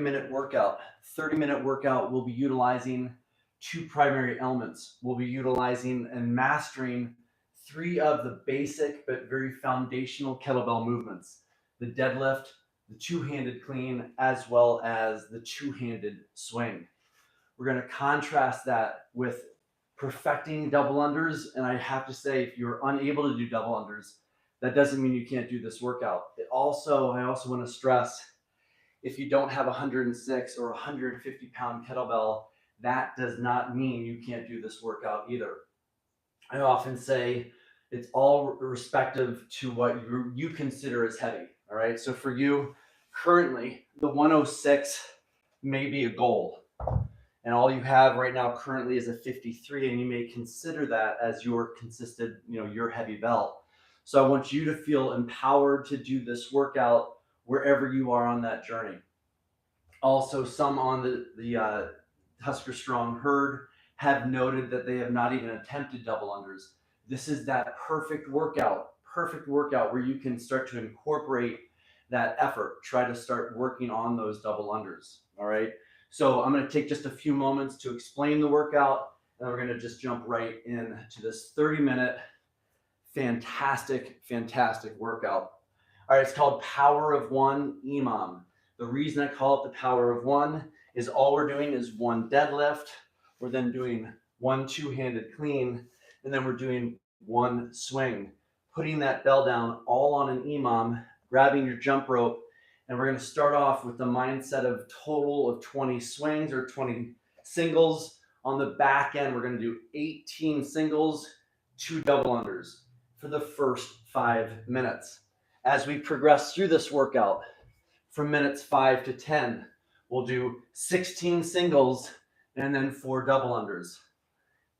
30-minute workout. 30-minute workout, we'll be utilizing two primary elements. We'll be utilizing and mastering three of the basic but very foundational kettlebell movements: the deadlift, the two-handed clean, as well as the two-handed swing. We're going to contrast that with perfecting double unders. And I have to say, if you're unable to do double unders, that doesn't mean you can't do this workout. I also want to stress, if you don't have a 106 or 150-pound kettlebell, that does not mean you can't do this workout either. I often say it's all respective to what you consider as heavy. All right. So for you, currently, the 106 may be a goal. And all you have right now currently is a 53, and you may consider that as your consistent, your heavy bell. So I want you to feel empowered to do this workout wherever you are on that journey. Also, some on the TuskerStrong herd have noted that they have not even attempted double unders. This is that perfect workout where you can start to incorporate that effort. Try to start working on those double unders. All right. So I'm going to take just a few moments to explain the workout, and then we're going to just jump right into this 30-minute fantastic workout. All right, it's called Power of One EMOM. The reason I call it the Power of One is all we're doing is one deadlift. We're then doing one two-handed clean, and then we're doing one swing. Putting that bell down all on an EMOM, grabbing your jump rope, and we're going to start off with the mindset of total of 20 swings or 20 singles. On the back end, we're going to do 18 singles, 2 double unders for the first 5 minutes. As we progress through this workout, from minutes 5 to 10, we'll do 16 singles and then 4 double unders.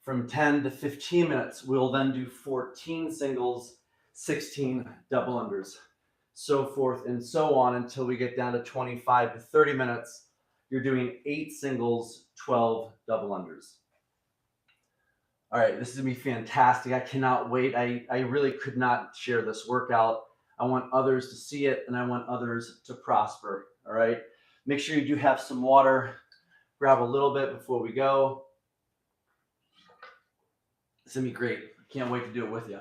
From 10 to 15 minutes, we'll then do 14 singles, 16 double unders, so forth and so on until we get down to 25 to 30 minutes. You're doing 8 singles, 12 double unders. All right, this is gonna be fantastic. I cannot wait. I really could not share this workout. I want others to see it, and I want others to prosper. All right, make sure you do have some water. Grab a little bit before we go. It's gonna be great. Can't wait to do it with you.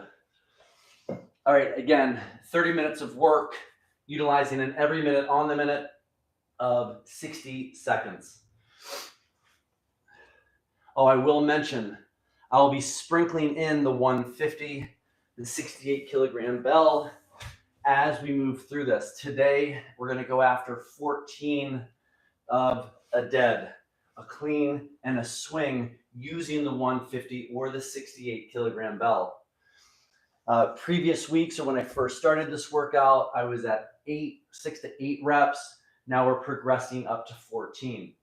All right, again, 30 minutes of work, utilizing an every minute on the minute of 60 seconds. Oh, I will mention, I'll be sprinkling in the 150, the 68 kilogram bell as we move through this. Today, we're going to go after 14 of a dead, a clean, and a swing using the 150 or the 68 kilogram bell. Previous weeks, or when I first started this workout, I was at 6 to 8 reps. Now we're progressing up to 14.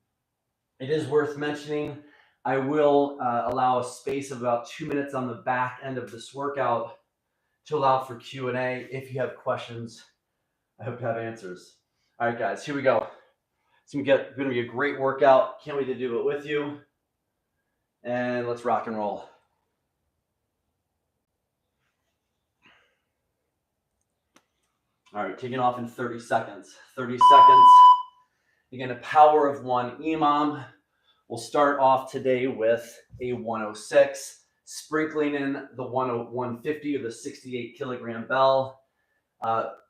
It is worth mentioning, I will allow a space of about 2 minutes on the back end of this workout to allow for Q&A. If you have questions, I hope to have answers. All right, guys, here we go. It's going to be a great workout. Can't wait to do it with you. And let's rock and roll. All right, taking off in 30 seconds. 30 seconds. Again, a power of one EMOM. We'll start off today with a 106, sprinkling in the 150 or the 68 kilogram bell,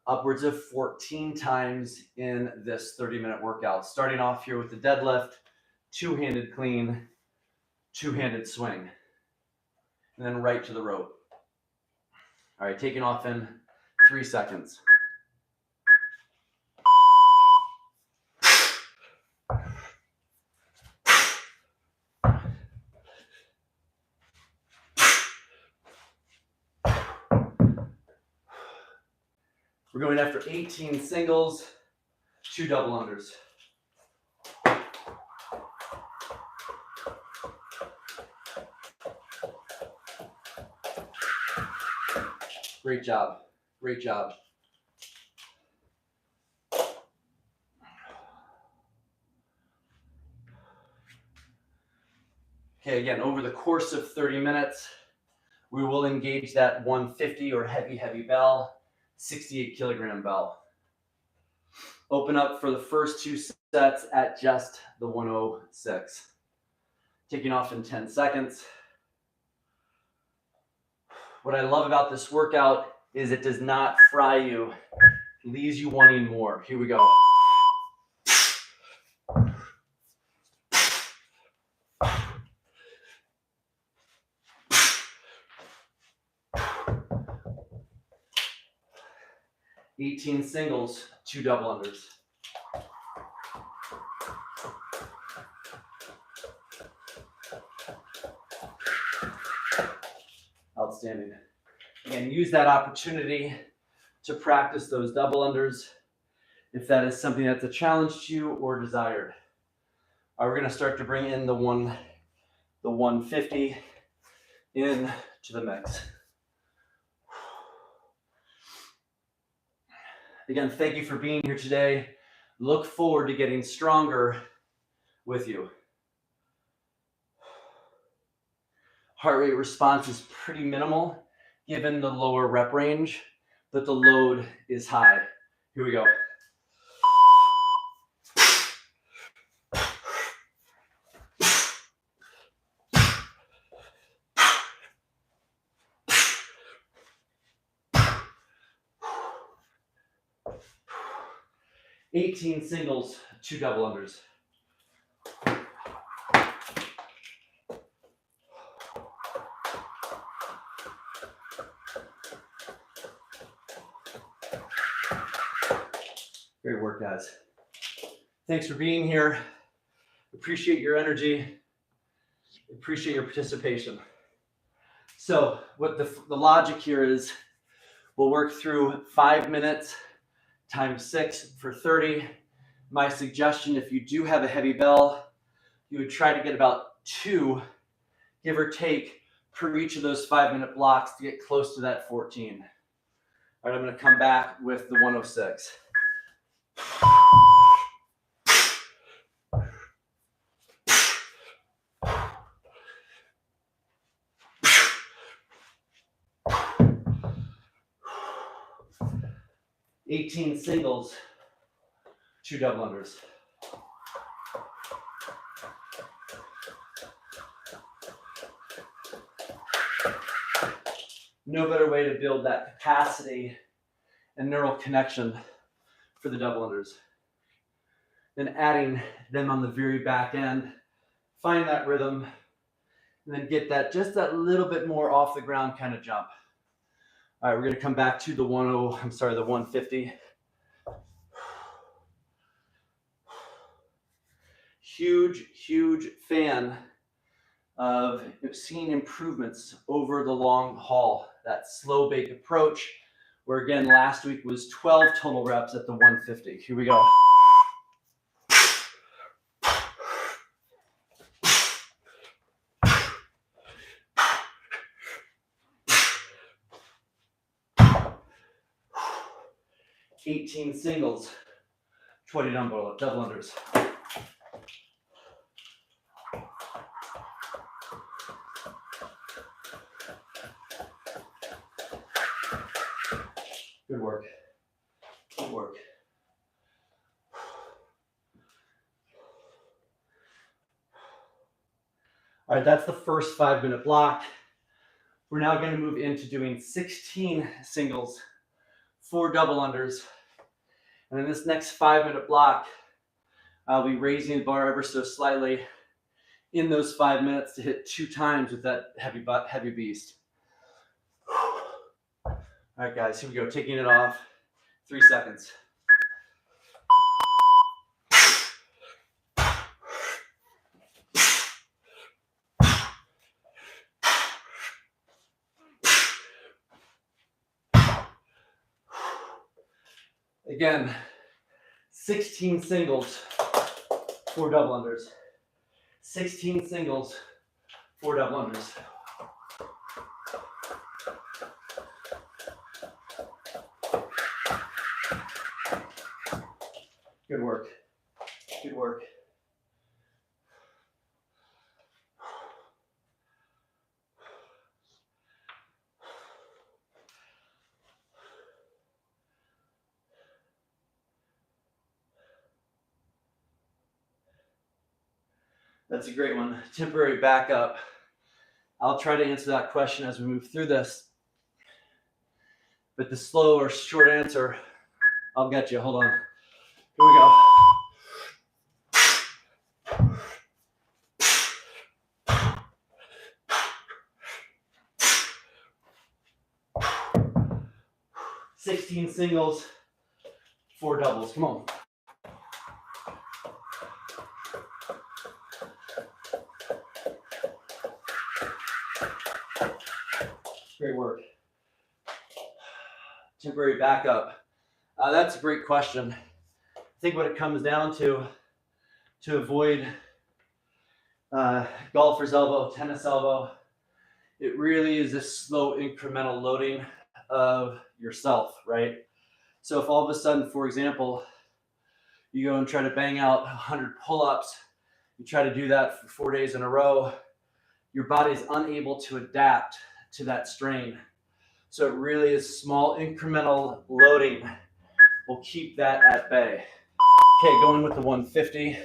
upwards of 14 times in this 30-minute workout. Starting off here with the deadlift, two-handed clean, two-handed swing, and then right to the rope. All right, taking off in 3 seconds. We're going after 18 singles, 2 double unders. Great job. Great job. Okay, again, over the course of 30 minutes, we will engage that 150 or heavy bell, 68 kilogram bell. Open up for the first 2 sets at just the 106. Taking off in 10 seconds. What I love about this workout is it does not fry you. It leaves you wanting more. Here we go. "18 singles, 2 double unders." Outstanding. Again, use that opportunity to practice those double unders if that is something that's a challenge to you or desired. All right, we're going to start to bring in the 150 in to the mix. Again, thank you for being here today. Look forward to getting stronger with you. Heart rate response is pretty minimal given the lower rep range, but the load is high. Here we go. "18 singles, 2 double unders." Great work, guys. Thanks for being here. Appreciate your energy. Appreciate your participation. So what the logic here is, we'll work through 5 minutes times 6 for 30. My suggestion, if you do have a heavy bell, you would try to get about 2, give or take, per each of those 5-minute blocks to get close to that 14. All right, I'm going to come back with the 106. "18 singles, 2 double unders." No better way to build that capacity and neural connection for the double unders. Then adding them on the very back end, find that rhythm, and then get that just that little bit more off the ground kind of jump. All right, we're gonna come back to the 150. Huge fan of seeing improvements over the long haul. That slow bake approach, where again, last week was 12 total reps at the 150. Here we go. "18 singles, 20 double unders." Good work. Good work. All right, that's the first 5-minute block. We're now going to move into doing 16 singles, 4 double unders. And in this next 5-minute block, I'll be raising the bar ever so slightly in those 5 minutes to hit 2 times with that heavy beast. All right, guys, here we go. Taking it off. 3 seconds. Again, 16 singles, 4 double unders. 16 singles, 4 double unders. Good work. Good work. That's a great one. Temporary backup. I'll try to answer that question as we move through this. But the slow or short answer, I'll get you. Hold on. Here we go. 16 singles, 4 doubles. Come on. Great work. Temporary backup. That's a great question. I think what it comes down to avoid golfer's elbow, tennis elbow, it really is a slow incremental loading of yourself, right? So if all of a sudden, for example, you go and try to bang out 100 pull-ups, you try to do that for 4 days in a row, your body's unable to adapt to that strain. So it really is small incremental loading will keep that at bay. Okay, going with the 150.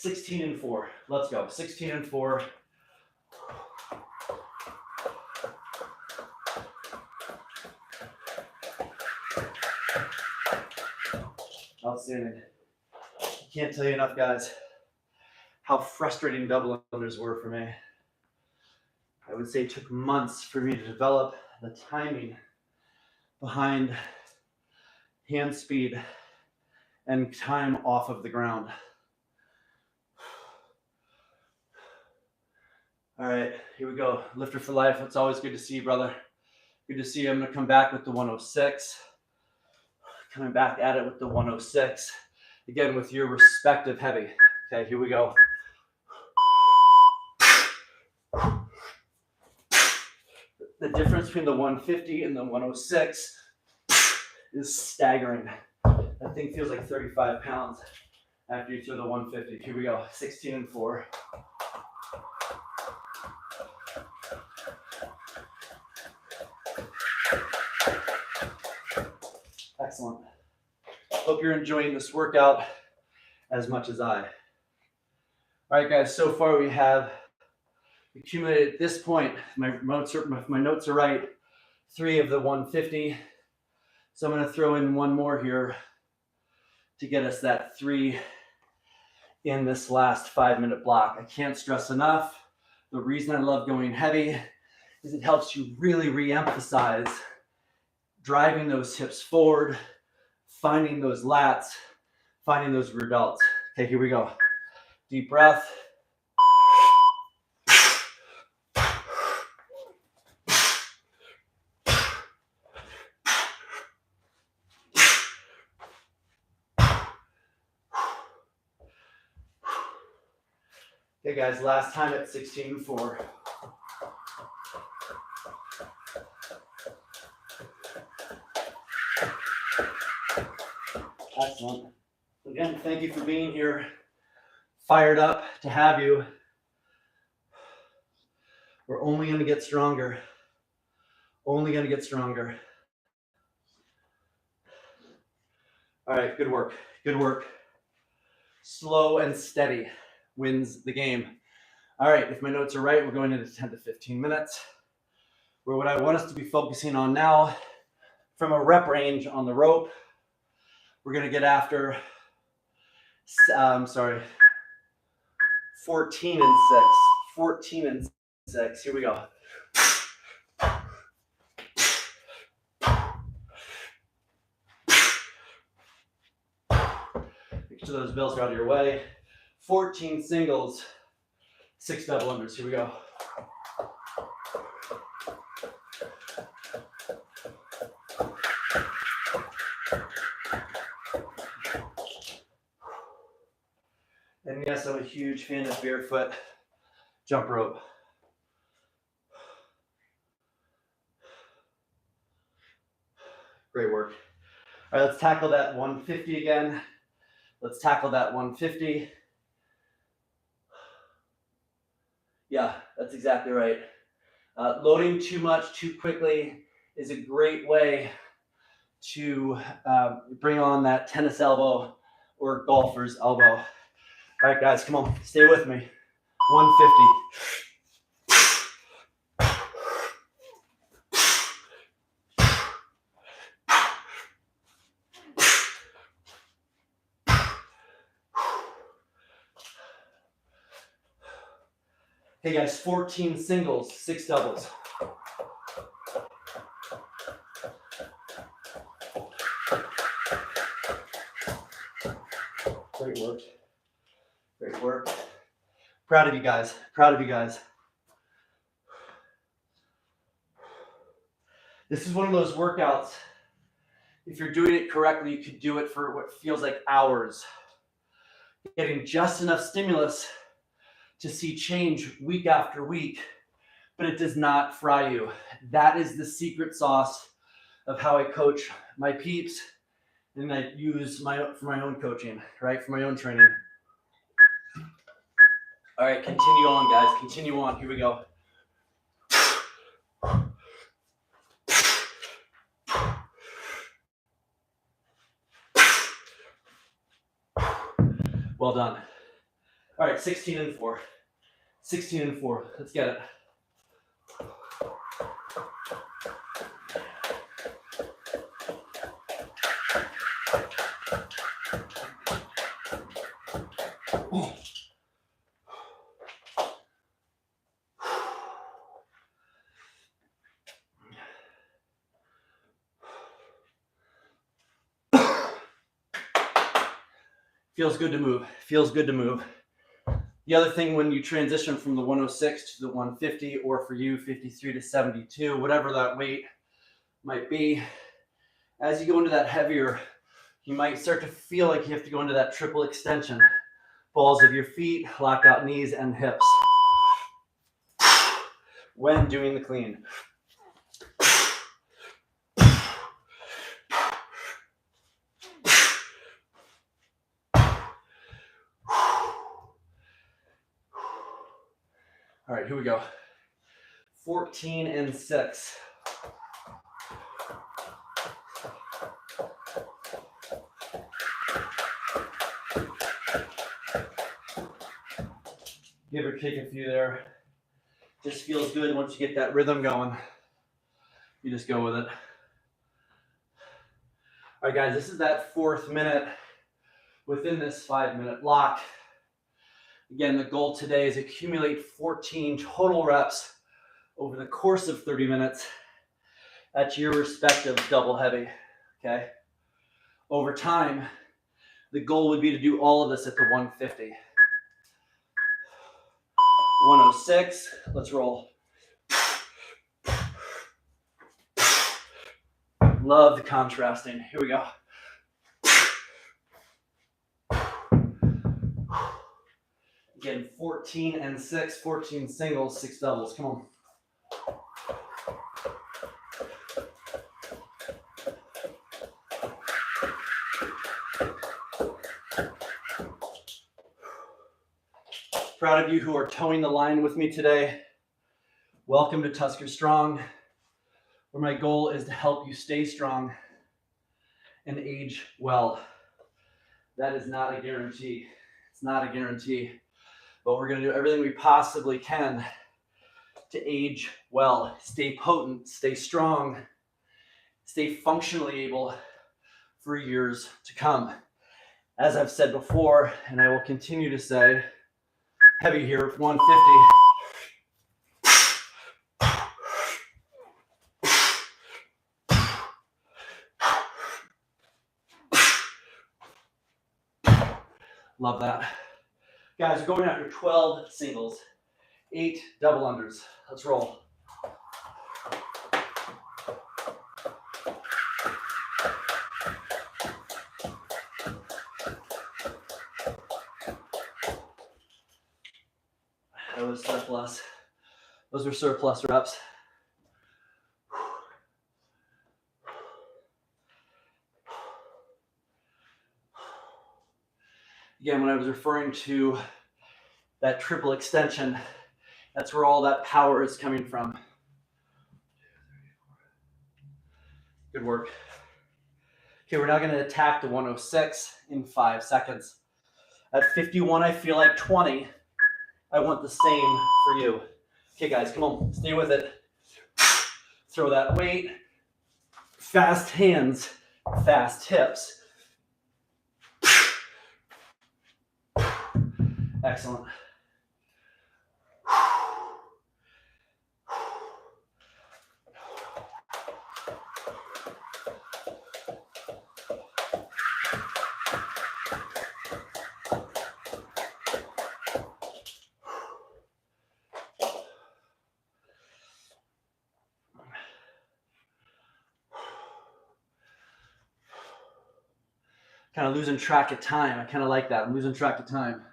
$16 and 4. Let's go. 16 and 4. Outstanding. Can't tell you enough, guys, how frustrating double unders were for me. I would say it took months for me to develop the timing behind hand speed and time off of the ground. All right, here we go. Lifter for life. It's always good to see you, brother. Good to see you. I'm going to come back with the 106. Coming back at it with the 106. Again, with your respective heavy. Okay, here we go. The difference between the 150 and the 106 is staggering. That thing feels like 35 pounds after you throw the 150. Here we go. 16 and 4. Excellent. Hope you're enjoying this workout as much as I. All right, guys, so far we have accumulated at this point, if my notes are right, 3 of the 150. So I'm going to throw in one more here to get us that 3 in this last 5-minute block. I can't stress enough, the reason I love going heavy is it helps you really re-emphasize driving those hips forward, finding those lats, finding those rear delts. Okay, here we go. Deep breath. Okay, guys, last time at 16 and 4. Excellent. Again, thank you for being here. Fired up to have you. We're only going to get stronger. Only going to get stronger. All right, good work. Good work. Slow and steady wins the game. All right, if my notes are right, we're going into 10 to 15 minutes. Where what I want us to be focusing on now, from a rep range on the rope, we're going to get after, 14 and 6. 14 and 6. Here we go. Make sure those bells are out of your way. 14 singles, 6 double unders. Here we go. And yes, I'm a huge fan of barefoot jump rope. Great work. All right, let's tackle that 150 again. Let's tackle that 150. Yeah, that's exactly right. Loading too much too quickly is a great way to bring on that tennis elbow or golfer's elbow. All right, guys, come on, stay with me. 150. Hey guys, 14 singles, 6 doubles. Great work. Great work. Proud of you guys. Proud of you guys. This is one of those workouts. If you're doing it correctly, you could do it for what feels like hours. Getting just enough stimulus to see change week after week, but it does not fry you. That is the secret sauce of how I coach my peeps, and I use for my own coaching, right? For my own training. All right, continue on, guys. Continue on. Here we go. Well done. All right, 16 and 4. 16 and 4. Let's get it. Feels good to move. Feels good to move. The other thing, when you transition from the 106 to the 150, or for you, 53 to 72, whatever that weight might be, as you go into that heavier, you might start to feel like you have to go into that triple extension. Balls of your feet, lock out knees and hips when doing the clean. All right, here we go. 14 and 6. Give or take a few there. Just feels good once you get that rhythm going. You just go with it. All right, guys, this is that 4th minute within this 5-minute block. Again, the goal today is accumulate 14 total reps over the course of 30 minutes at your respective double heavy, okay? Over time, the goal would be to do all of this at the 150. 106, let's roll. Love the contrasting. Here we go. Again, 14 and 6, 14 singles, 6 doubles. Come on. Proud of you who are towing the line with me today. Welcome to TuskerStrong, where my goal is to help you stay strong and age well. That is not a guarantee. It's not a guarantee. But we're going to do everything we possibly can to age well, stay potent, stay strong, stay functionally able for years to come. As I've said before, and I will continue to say, heavy here, 150. Love that. Guys, we're going after 12 singles, 8 double unders. Let's roll. That was surplus. Those were surplus reps. Again, when I was referring to that triple extension, that's where all that power is coming from. Good work. Okay, we're now going to attack the 106 in 5 seconds. At 51, I feel like 20. I want the same for you. Okay, guys, come on, stay with it. Throw that weight. Fast hands, fast hips. Excellent. Kind of losing track of time. I kind of like that. I'm losing track of time.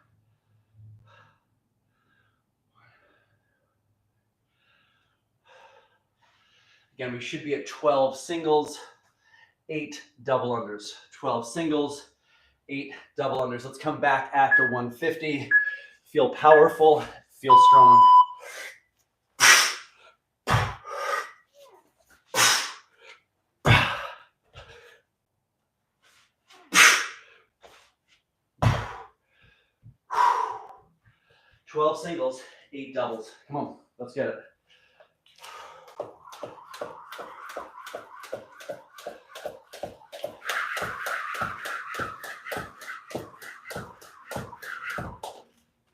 Again, we should be at 12 singles, 8 double unders. 12 singles, 8 double unders. Let's come back at the 150. Feel powerful, feel strong. Twelve singles, 8 doubles. Come on, let's get it.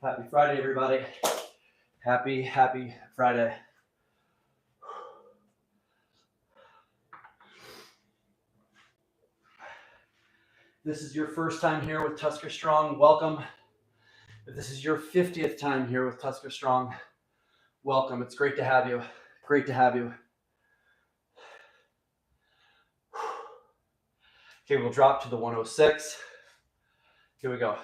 Happy Friday, everybody. Happy Friday. This is your first time here with TuskerStrong, welcome. If this is your 50th time here with TuskerStrong, welcome. It's great to have you. Great to have you. Okay, we'll drop to the 106. Here we go.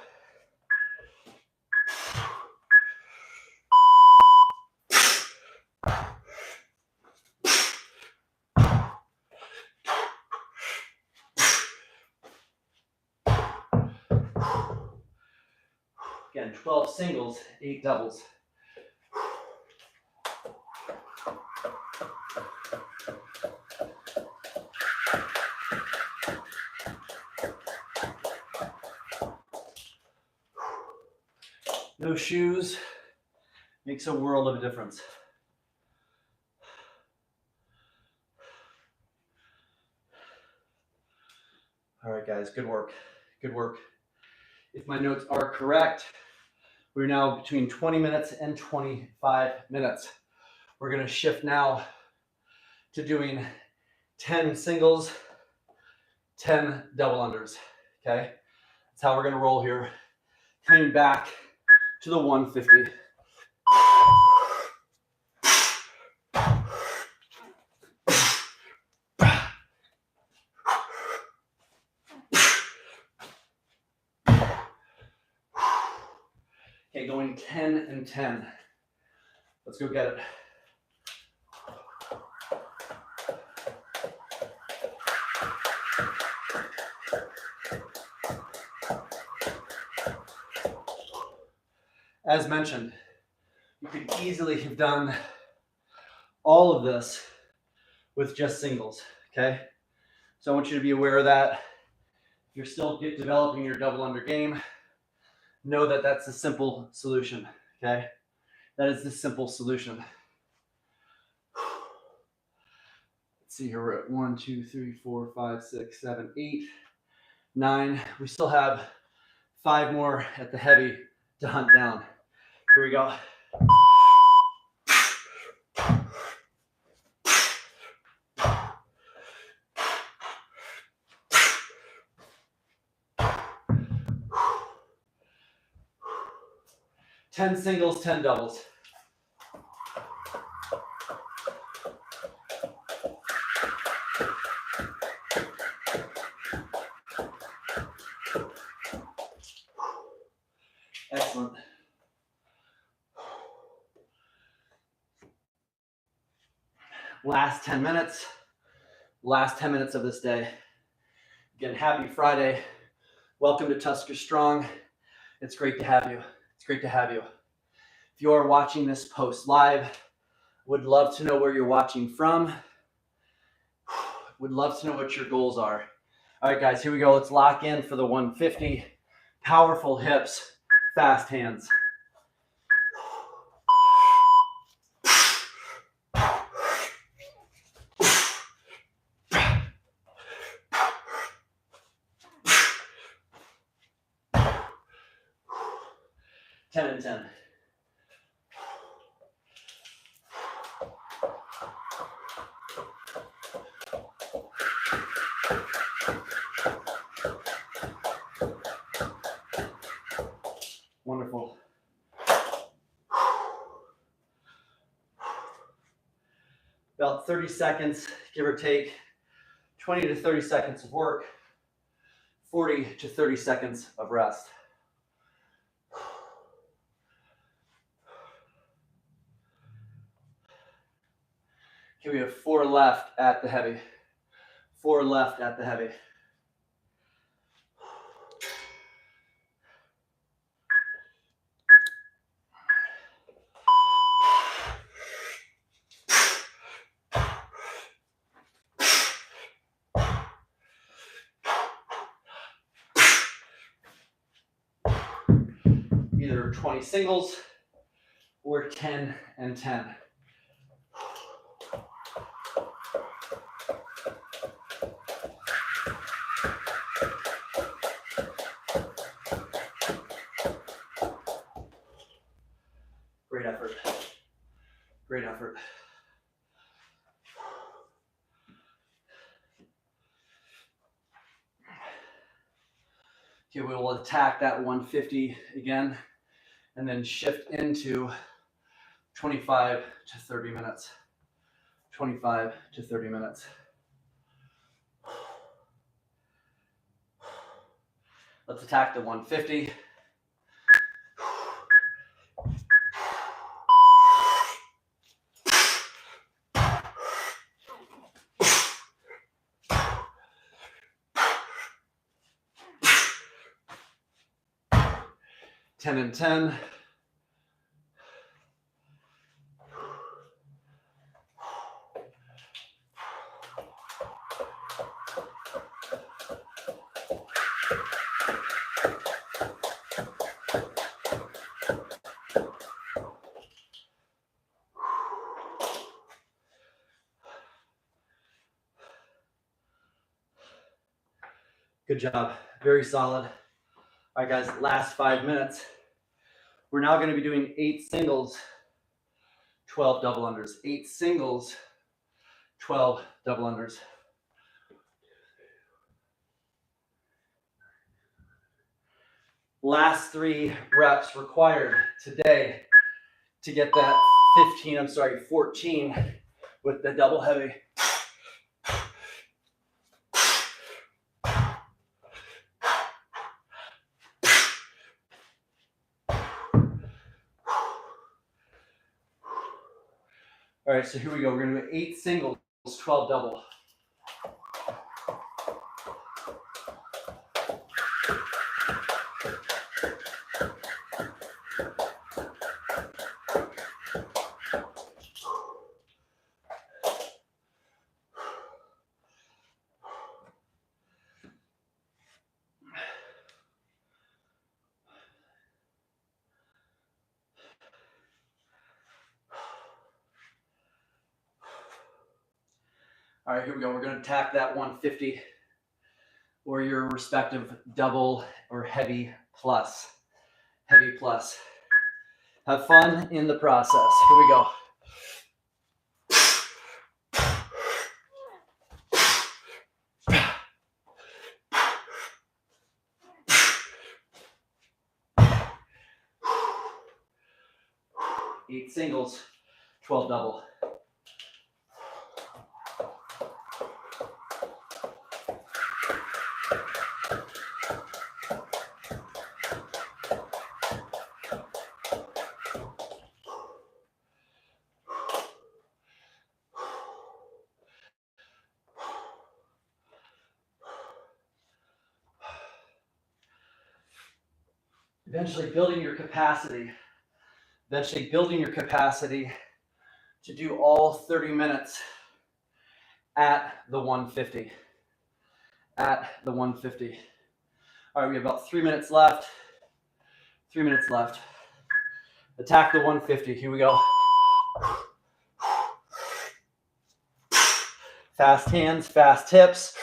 Again, 12 singles, 8 doubles. No shoes makes a world of a difference. All right, guys, good work. Good work. If my notes are correct, we're now between 20 minutes and 25 minutes. We're going to shift now to doing 10 singles, 10 double unders. Okay? That's how we're going to roll here. Coming back to the 150. Okay, going 10 and 10. Let's go get it. As mentioned, you could easily have done all of this with just singles, okay? So I want you to be aware of that. If you're still developing your double under game, know that that's the simple solution, okay? That is the simple solution. Let's see here, we're at 1, 2, 3, 4, 5, 6, 7, 8, 9. We still have 5 more at the heavy to hunt down. Here we go. Ten singles, 10 doubles. Excellent. Last 10 minutes. Last 10 minutes of this day. Again, happy Friday. Welcome to TuskerStrong. It's great to have you. It's great to have you. If you are watching this post live, would love to know where you're watching from. Would love to know what your goals are. All right, guys, here we go. Let's lock in for the 150. Powerful hips, fast hands. Ten and 10. Wonderful. About 30 seconds, give or take, 20 to 30 seconds of work, 40 to 30 seconds of rest. Okay, we have 4 left at the heavy. 4 left at the heavy. Either 20 singles or 10 and 10. Great effort. Great effort. Okay, we will attack that 150 again and then shift into 25 to 30 minutes. 25 to 30 minutes. Let's attack the 150. Ten and 10. Good job. Very solid. All right, guys, last 5 minutes. We're now going to be doing 8 singles, 12 double unders. 8 singles, 12 double unders. Last 3 reps required today to get that 14 with the double heavy. All right, so here we go. We're going to do 8 singles, 12 double. All right, here we go. We're going to attack that 150 or your respective double or heavy plus. Heavy plus. Have fun in the process. Here we go. Eight singles, 12 double. Eventually building your capacity to do all 30 minutes at the 150. At the 150. All right, we have about 3 minutes left. 3 minutes left. Attack the 150. Here we go. Fast hands, fast hips.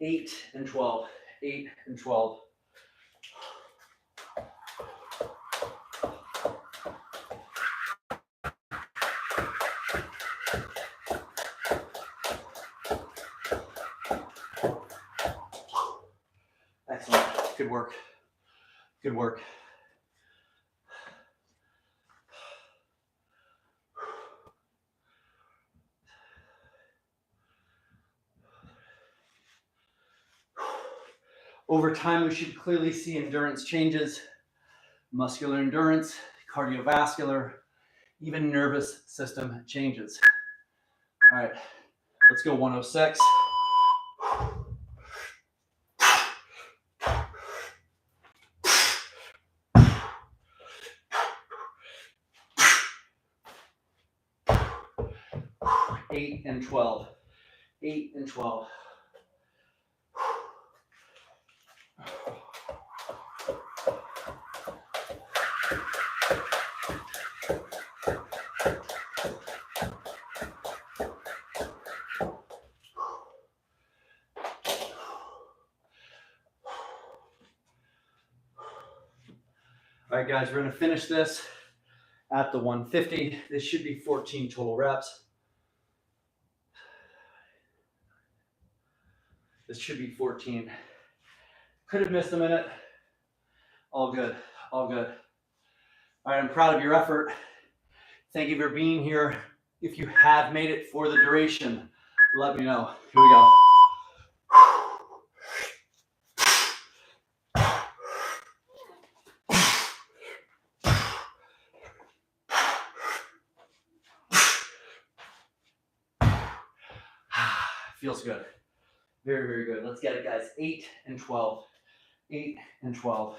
8 and 12. 8 and 12. Excellent. Good work. Good work. Over time, we should clearly see endurance changes, muscular endurance, cardiovascular, even nervous system changes. All right, let's go 106. Eight and 12. 8 and 12. All right, guys, we're going to finish this at the 150. This should be 14 total reps. This should be 14. Could have missed a minute. All good. All good. All right, I'm proud of your effort. Thank you for being here. If you have made it for the duration, let me know. Here we go. Feels good. Very, very good. Let's get it, guys. 8 and 12. 8 and 12.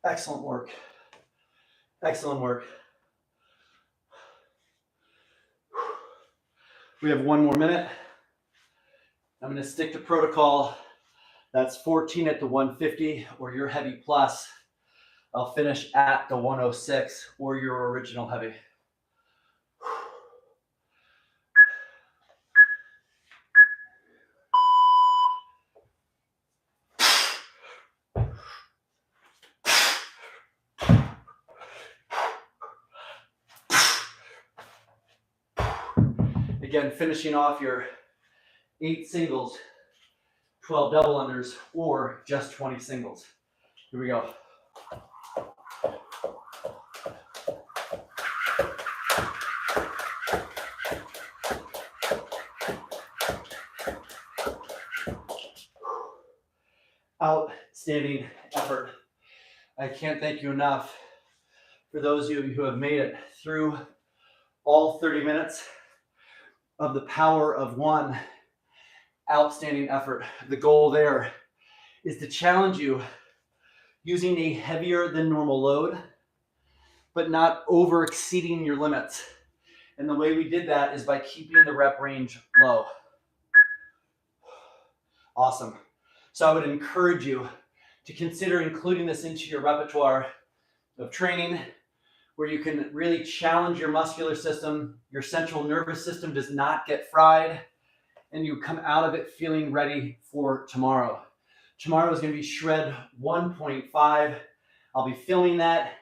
Excellent work. Excellent work. We have 1 more minute. I'm going to stick to protocol. That's 14 at the 150 or your heavy plus. I'll finish at the 106 or your original heavy. Again, finishing off your 8 singles, 12 double unders, or just 20 singles. Here we go. Outstanding effort. I can't thank you enough for those of you who have made it through all 30 minutes of the power of one. Outstanding effort. The goal there is to challenge you using a heavier than normal load, but not over exceeding your limits. And the way we did that is by keeping the rep range low. Awesome. So I would encourage you to consider including this into your repertoire of training, where you can really challenge your muscular system, your central nervous system does not get fried, and you come out of it feeling ready for tomorrow. Tomorrow is going to be shred 1.5. I'll be filming that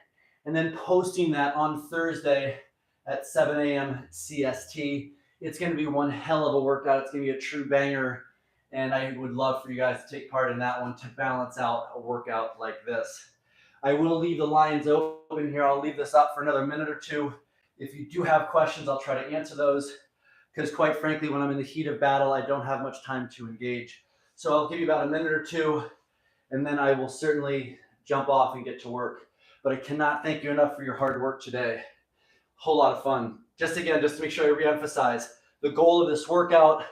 and then posting that on Thursday at 7 a.m. CST. It's going to be one hell of a workout. It's going to be a true banger, and I would love for you guys to take part in that one to balance out a workout like this. I will leave the lines open here. I'll leave this up for another minute or two. If you do have questions, I'll try to answer those, because quite frankly, when I'm in the heat of battle, I don't have much time to engage. So I'll give you about a minute or two, and then I will certainly jump off and get to work. But I cannot thank you enough for your hard work today. Whole lot of fun. Just again, just to make sure I reemphasize, the goal of this workout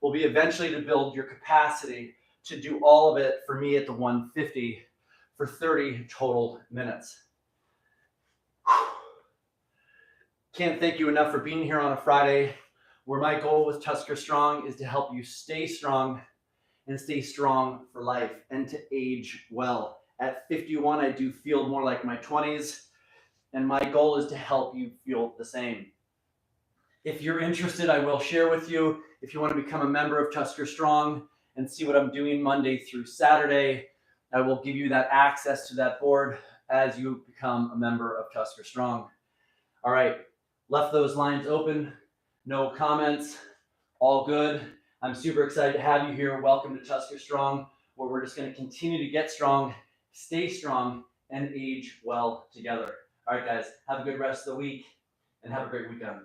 will be eventually to build your capacity to do all of it for me at the 150 for 30 total minutes. Can't thank you enough for being here on a Friday, where my goal with TuskerStrong is to help you stay strong and stay strong for life and to age well. At 51, I do feel more like my 20s, and my goal is to help you feel the same. If you're interested, I will share with you. If you want to become a member of TuskerStrong and see what I'm doing Monday through Saturday, I will give you that access to that board as you become a member of TuskerStrong. All right, left those lines open, no comments, all good. I'm super excited to have you here. Welcome to TuskerStrong, where we're just going to continue to get strong, stay strong, and age well together. All right, guys, have a good rest of the week and have a great weekend.